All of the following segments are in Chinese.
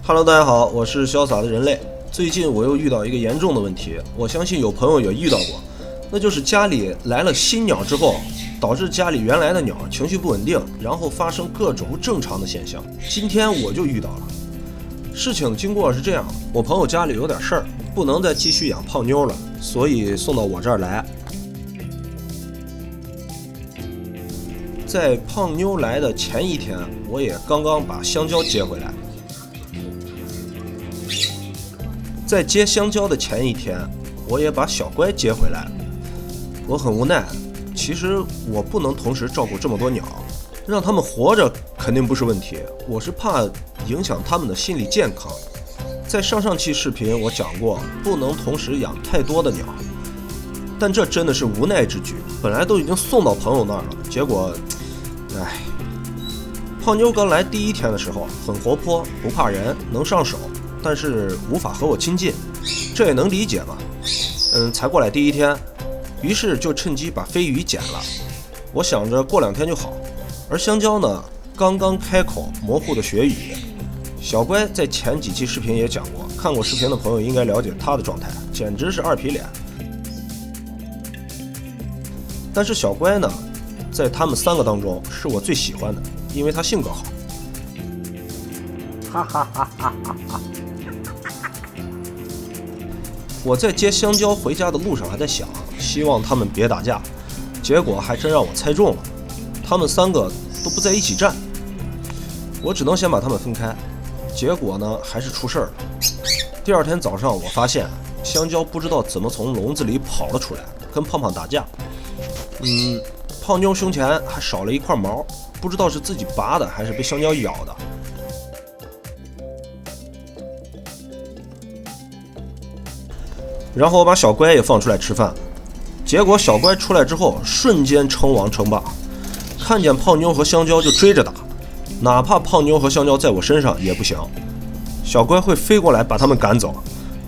Hello， 大家好，我是潇洒的人类。最近我又遇到一个严重的问题，我相信有朋友也遇到过，那就是家里来了新鸟之后，导致家里原来的鸟情绪不稳定，然后发生各种不正常的现象。今天我就遇到了。事情经过是这样，我朋友家里有点事儿，不能再继续养胖妞了，所以送到我这儿来。在胖妞来的前一天，我也刚刚把香蕉接回来。在接香蕉的前一天，我也把小乖接回来。我很无奈，其实我不能同时照顾这么多鸟，让它们活着肯定不是问题，我是怕影响它们的心理健康。在上期视频我讲过，不能同时养太多的鸟，但这真的是无奈之举。本来都已经送到朋友那儿了，结果，胖妞刚来第一天的时候很活泼，不怕人，能上手，但是无法和我亲近，这也能理解嘛。才过来第一天，于是就趁机把飞鱼剪了。我想着过2天就好。而香蕉呢，刚刚开口模糊的学语。小乖在前几期视频也讲过，看过视频的朋友应该了解他的状态，简直是2皮脸。但是小乖呢，在他们3个当中是我最喜欢的，因为他性格好。哈哈哈哈哈哈！我在接香蕉回家的路上还在想，希望他们别打架，结果还真让我猜中了，他们3个都不在一起站，我只能先把他们分开，结果呢还是出事了。第2天早上，我发现香蕉不知道怎么从笼子里跑了出来，跟胖胖打架。胖妞胸前还少了一块毛，不知道是自己拔的还是被香蕉咬的。然后我把小乖也放出来吃饭，结果小乖出来之后瞬间称王称霸，看见胖妞和香蕉就追着打，哪怕胖妞和香蕉在我身上也不行，小乖会飞过来把他们赶走。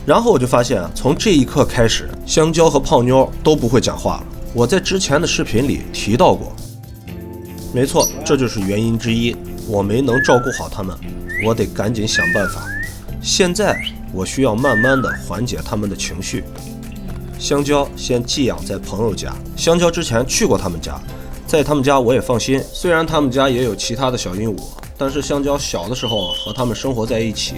然后我就发现，从这一刻开始，香蕉和胖妞都不会讲话了。我在之前的视频里提到过，没错，这就是原因之一，我没能照顾好他们，我得赶紧想办法。现在我需要慢慢的缓解他们的情绪。香蕉先寄养在朋友家，香蕉之前去过他们家，在他们家我也放心，虽然他们家也有其他的小鹦鹉，但是香蕉小的时候和他们生活在一起，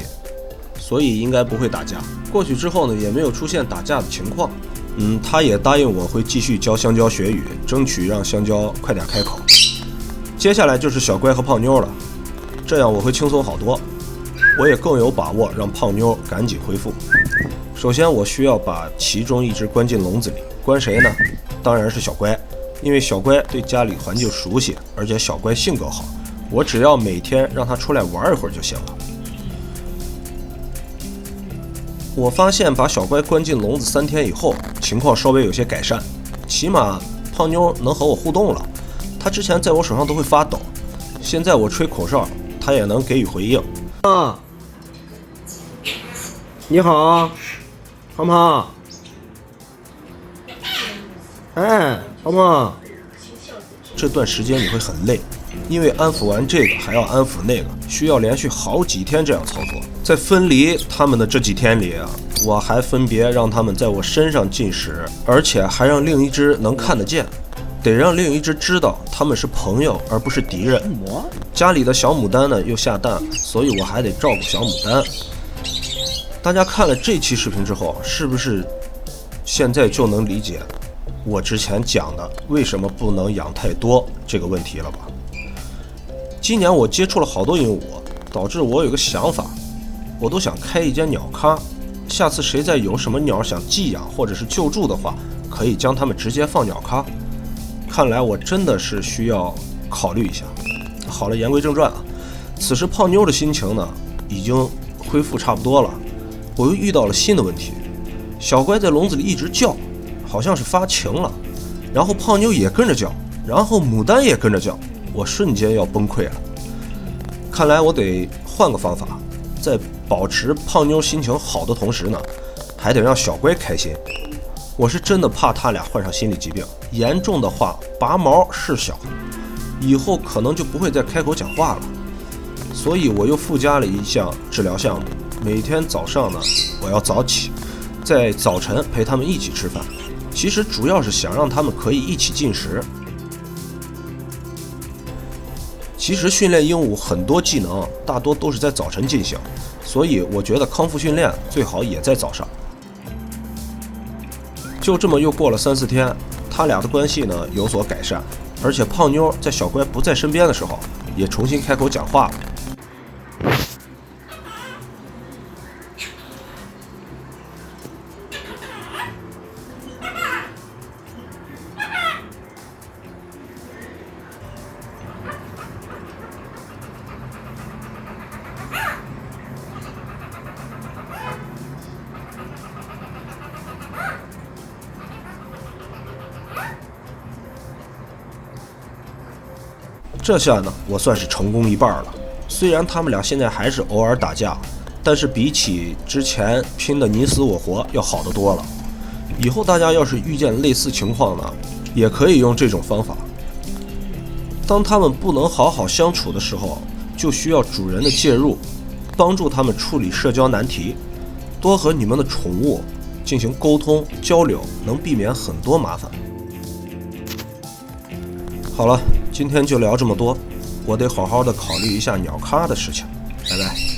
所以应该不会打架。过去之后呢，也没有出现打架的情况。他也答应我会继续教香蕉学语，争取让香蕉快点开口。接下来就是小乖和胖妞了，这样我会轻松好多，我也更有把握让胖妞赶紧恢复。首先我需要把其中一只关进笼子里，关谁呢？当然是小乖，因为小乖对家里环境熟悉，而且小乖性格好，我只要每天让他出来玩一会儿就行了。我发现把小乖关进笼子3天以后，情况稍微有些改善，起码胖妞能和我互动了。他之前在我手上都会发抖，现在我吹口哨，他也能给予回应。你好，胖胖。胖胖。这段时间你会很累，因为安抚完这个还要安抚那个，需要连续好几天这样操作。在分离他们的这几天里我还分别让他们在我身上进食，而且还让另一只能看得见，得让另一只知道他们是朋友而不是敌人。家里的小牡丹呢又下蛋，所以我还得照顾小牡丹。大家看了这期视频之后，是不是现在就能理解我之前讲的为什么不能养太多这个问题了吧？今年我接触了好多鹦鹉，导致我有个想法，我都想开一间鸟咖，下次谁再有什么鸟想寄养或者是救助的话，可以将它们直接放鸟咖。看来我真的是需要考虑一下。好了，言归正传此时胖妞的心情呢已经恢复差不多了，我又遇到了新的问题。小乖在笼子里一直叫，好像是发情了，然后胖妞也跟着叫，然后牡丹也跟着叫，我瞬间要崩溃了。看来我得换个方法，在保持胖妞心情好的同时呢，还得让小乖开心。我是真的怕他俩患上心理疾病，严重的话拔毛是小，以后可能就不会再开口讲话了。所以我又附加了一项治疗项目，每天早上呢，我要早起，在早晨陪他们一起吃饭。其实主要是想让他们可以一起进食。其实训练鹦鹉很多技能大多都是在早晨进行，所以我觉得康复训练最好也在早上。就这么又过了3-4天，他俩的关系呢有所改善，而且胖妞在小乖不在身边的时候，也重新开口讲话了。这下呢，我算是成功一半了。虽然他们俩现在还是偶尔打架，但是比起之前拼得你死我活要好得多了。以后大家要是遇见类似情况呢，也可以用这种方法。当他们不能好好相处的时候，就需要主人的介入，帮助他们处理社交难题。多和你们的宠物进行沟通交流，能避免很多麻烦。好了，今天就聊这么多，我得好好的考虑一下鸟咖的事情，拜拜。